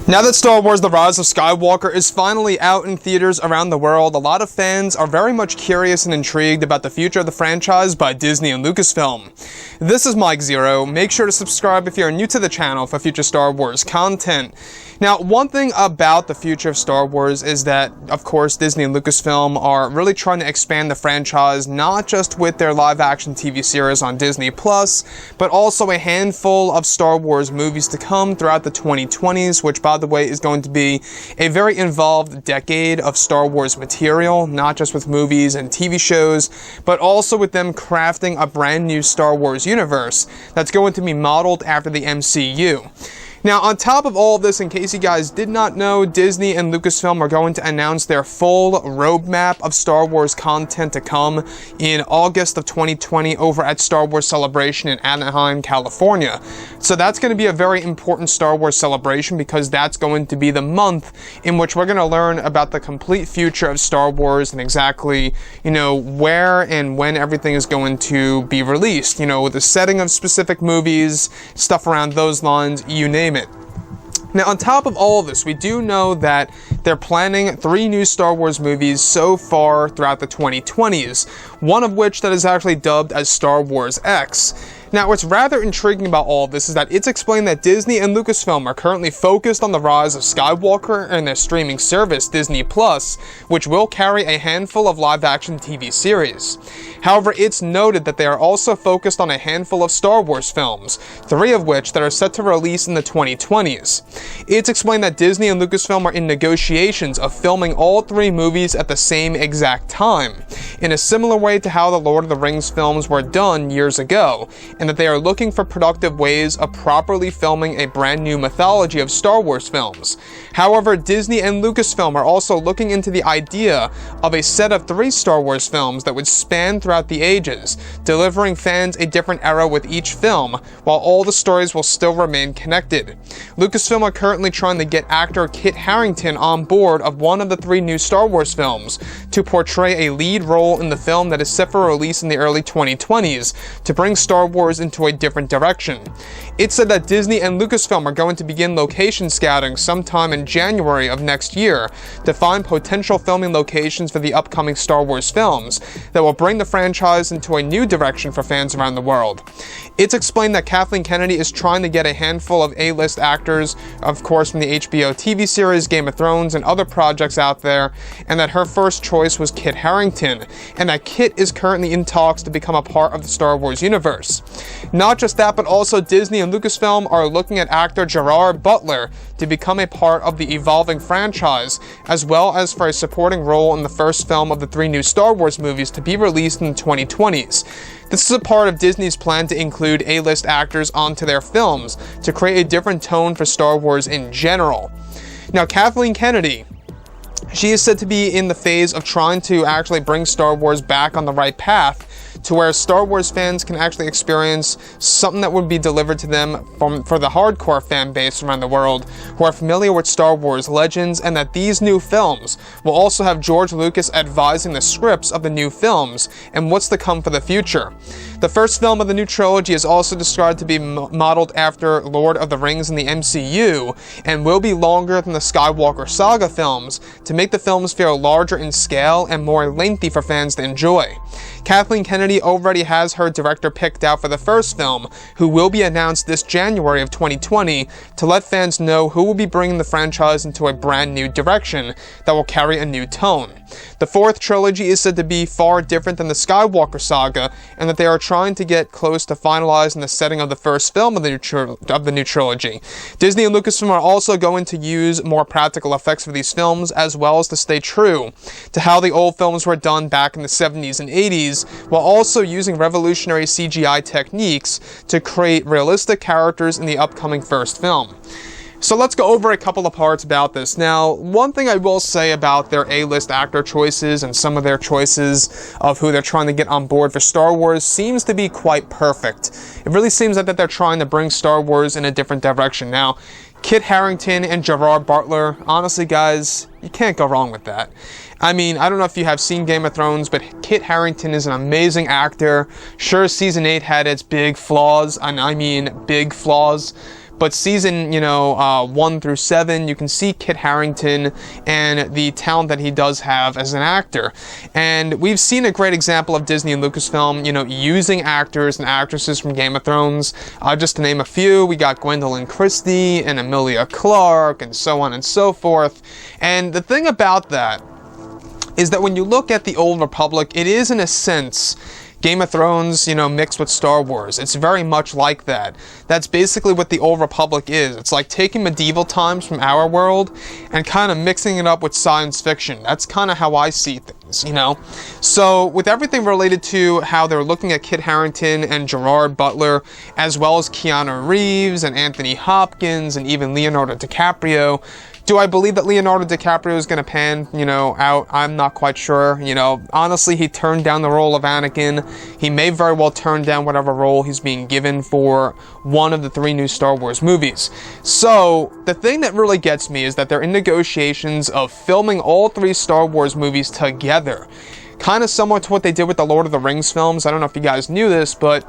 Now that Star Wars The Rise of Skywalker is finally out in theaters around the world, a lot of fans are very much curious and intrigued about the future of the franchise by Disney and Lucasfilm. This is Mike Zero. Make sure to subscribe if you're new to the channel for future Star Wars content. Now, one thing about the future of Star Wars is that, of course, Disney and Lucasfilm are really trying to expand the franchise, not just with their live-action TV series on Disney+, but also a handful of Star Wars movies to come throughout the 2020s, which, by the way, is going to be a very involved decade of Star Wars material, not just with movies and TV shows, but also with them crafting a brand new Star Wars universe that's going to be modeled after the MCU. Now, on top of all of this, in case you guys did not know, Disney and Lucasfilm are going to announce their full roadmap of Star Wars content to come in August of 2020 over at Star Wars Celebration in Anaheim, California. So that's going to be a very important Star Wars celebration because that's going to be the month in which we're going to learn about the complete future of Star Wars and exactly, where and when everything is going to be released. The setting of specific movies, stuff around those lines, you name it. Now, on top of all of this, we do know that they're planning 3 new Star Wars movies so far throughout the 2020s, one of which that is actually dubbed as Star Wars X. Now, what's rather intriguing about all of this is that it's explained that Disney and Lucasfilm are currently focused on the rise of Skywalker and their streaming service, Disney+, which will carry a handful of live-action TV series. However, it's noted that they are also focused on a handful of Star Wars films, 3 of which that are set to release in the 2020s. It's explained that Disney and Lucasfilm are in negotiations of filming all 3 movies at the same exact time, in a similar way to how the Lord of the Rings films were done years ago, and that they are looking for productive ways of properly filming a brand new mythology of Star Wars films. However, Disney and Lucasfilm are also looking into the idea of a set of 3 Star Wars films that would span throughout the ages, delivering fans a different era with each film, while all the stories will still remain connected. Lucasfilm are currently trying to get actor Kit Harington on board of one of the 3 new Star Wars films to portray a lead role in the film that is set for release in the early 2020s to bring Star Wars into a different direction. It's said that Disney and Lucasfilm are going to begin location scouting sometime in January of next year to find potential filming locations for the upcoming Star Wars films that will bring the franchise into a new direction for fans around the world. It's explained that Kathleen Kennedy is trying to get a handful of A-list actors, of course from the HBO TV series Game of Thrones and other projects out there, and that her first choice was Kit Harington, and that Kit is currently in talks to become a part of the Star Wars universe. Not just that, but also Disney and Lucasfilm are looking at actor Gerard Butler to become a part of the evolving franchise, as well as for a supporting role in the first film of the 3 new Star Wars movies to be released in the 2020s. This is a part of Disney's plan to include A-list actors onto their films to create a different tone for Star Wars in general. Now, Kathleen Kennedy, she is said to be in the phase of trying to actually bring Star Wars back on the right path, to where Star Wars fans can actually experience something that would be delivered to them for the hardcore fan base around the world who are familiar with Star Wars legends, and that these new films will also have George Lucas advising the scripts of the new films and what's to come for the future. The first film of the new trilogy is also described to be modeled after Lord of the Rings in the MCU and will be longer than the Skywalker saga films to make the films feel larger in scale and more lengthy for fans to enjoy. Kathleen Kennedy already has her director picked out for the first film, who will be announced this January of 2020 to let fans know who will be bringing the franchise into a brand new direction that will carry a new tone. The 4th trilogy is said to be far different than the Skywalker saga, and that they are trying to get close to finalizing the setting of the first film of the new trilogy. Disney and Lucasfilm are also going to use more practical effects for these films, as well as to stay true to how the old films were done back in the 70s and 80s, while also using revolutionary CGI techniques to create realistic characters in the upcoming first film. So let's go over a couple of parts about this. Now, one thing I will say about their A-list actor choices and some of their choices of who they're trying to get on board for Star Wars seems to be quite perfect. It really seems like that they're trying to bring Star Wars in a different direction. Now, Kit Harington and Gerard Butler, honestly guys, you can't go wrong with that. I mean, I don't know if you have seen Game of Thrones, but Kit Harington is an amazing actor. Sure, Season 8 had its big flaws, and I mean big flaws, but season, 1 through 7, you can see Kit Harington and the talent that he does have as an actor. And we've seen a great example of Disney and Lucasfilm, using actors and actresses from Game of Thrones. Just to name a few, we got Gwendolyn Christie and Emilia Clarke and so on and so forth. And the thing about that is that when you look at the Old Republic, it is, in a sense, Game of Thrones, mixed with Star Wars. It's very much like that. That's basically what the Old Republic is. It's like taking medieval times from our world and kind of mixing it up with science fiction. That's kind of how I see things, So, with everything related to how they're looking at Kit Harington and Gerard Butler, as well as Keanu Reeves and Anthony Hopkins and even Leonardo DiCaprio, do I believe that Leonardo DiCaprio is going to pan, out? I'm not quite sure. Honestly, he turned down the role of Anakin. He may very well turn down whatever role he's being given for one of the 3 new Star Wars movies. So, the thing that really gets me is that they're in negotiations of filming all 3 Star Wars movies together. Kind of similar to what they did with the Lord of the Rings films. I don't know if you guys knew this, but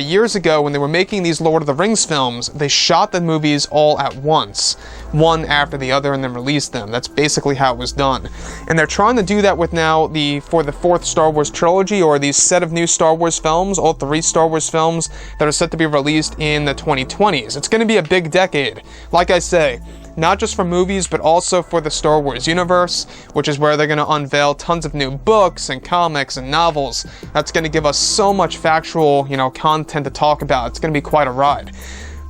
years ago when they were making these Lord of the Rings films, they shot the movies all at once, one after the other, and then released them. That's basically how it was done. And they're trying to do that with now for the 4th Star Wars trilogy, or these set of new Star Wars films, all 3 Star Wars films that are set to be released in the 2020s. It's going to be a big decade. Like I say, not just for movies, but also for the Star Wars universe, which is where they're going to unveil tons of new books and comics and novels. That's going to give us so much factual, content to talk about. It's going to be quite a ride.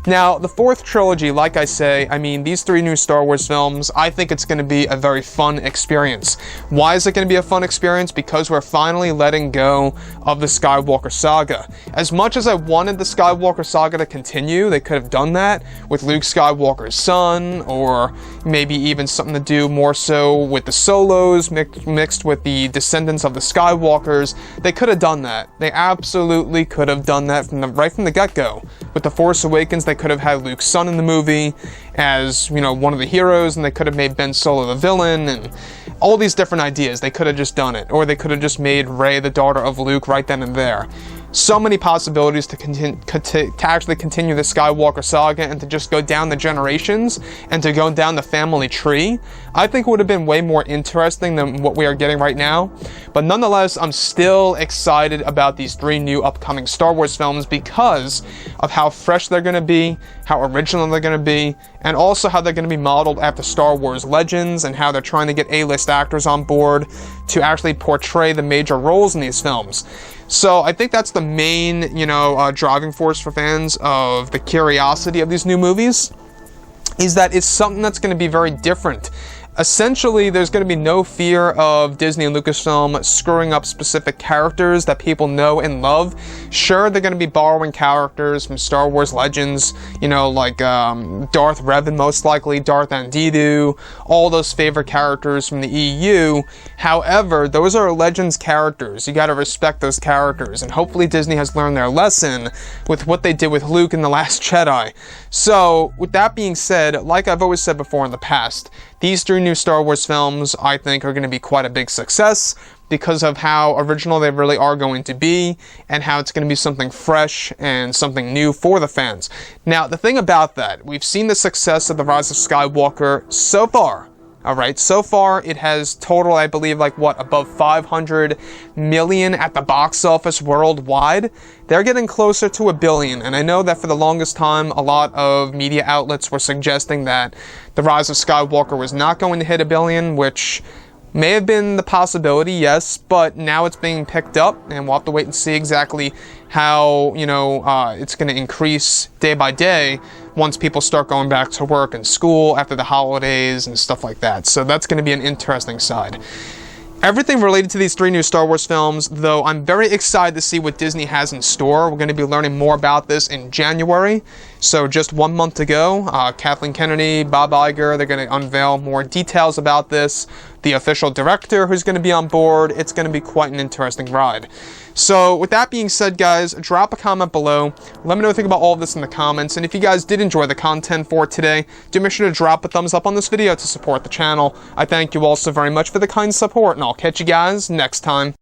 Now, the 4th trilogy, like I say, these 3 new Star Wars films, I think it's going to be a very fun experience. Why is it going to be a fun experience? Because we're finally letting go of the Skywalker saga. As much as I wanted the Skywalker saga to continue, they could have done that with Luke Skywalker's son, or maybe even something to do more so with the Solos mixed with the descendants of the Skywalkers. They could have done that. They absolutely could have done that right from the get-go. With The Force Awakens, they could have had Luke's son in the movie as, one of the heroes, and they could have made Ben Solo the villain, and all these different ideas. They could have just done it. Or they could have just made Rey the daughter of Luke right then and there. So many possibilities to actually continue the Skywalker saga and to just go down the generations and to go down the family tree. I think it would have been way more interesting than what we are getting right now. But nonetheless, I'm still excited about these 3 new upcoming Star Wars films because of how fresh they're going to be, how original they're going to be, and also how they're going to be modeled after Star Wars legends and how they're trying to get A-list actors on board to actually portray the major roles in these films. So I think that's the main, driving force for fans of the curiosity of these new movies, is that it's something that's going to be very different. Essentially, there's going to be no fear of Disney and Lucasfilm screwing up specific characters that people know and love. Sure, they're going to be borrowing characters from Star Wars legends, like Darth Revan, most likely, Darth Andidu, all those favorite characters from the EU. However, those are Legends characters. You got to respect those characters, and hopefully Disney has learned their lesson with what they did with Luke in The Last Jedi. So, with that being said, like I've always said before in the past, these 3 new Star Wars films, I think, are going to be quite a big success because of how original they really are going to be and how it's going to be something fresh and something new for the fans. Now, the thing about that, we've seen the success of The Rise of Skywalker so far. Alright, so far it has total, I believe, above 500 million at the box office worldwide. They're getting closer to $1 billion, and I know that for the longest time, a lot of media outlets were suggesting that The Rise of Skywalker was not going to hit $1 billion, which may have been the possibility, yes, but now it's being picked up, and we'll have to wait and see exactly how, it's going to increase day by day once people start going back to work and school after the holidays and stuff like that. So that's going to be an interesting side. Everything related to these 3 new Star Wars films, though, I'm very excited to see what Disney has in store. We're going to be learning more about this in January. So just 1 month to go. Kathleen Kennedy, Bob Iger, they're going to unveil more details about this. The official director who's going to be on board. It's going to be quite an interesting ride. So with that being said, guys, drop a comment below. Let me know what you think about all of this in the comments. And if you guys did enjoy the content for today, do make sure to drop a thumbs up on this video to support the channel. I thank you all so very much for the kind support, and I'll catch you guys next time.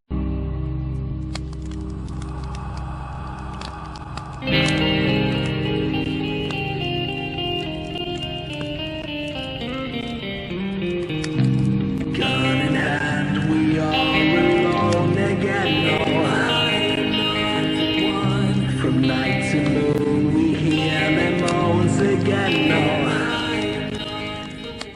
Night to moon, we hear them once again.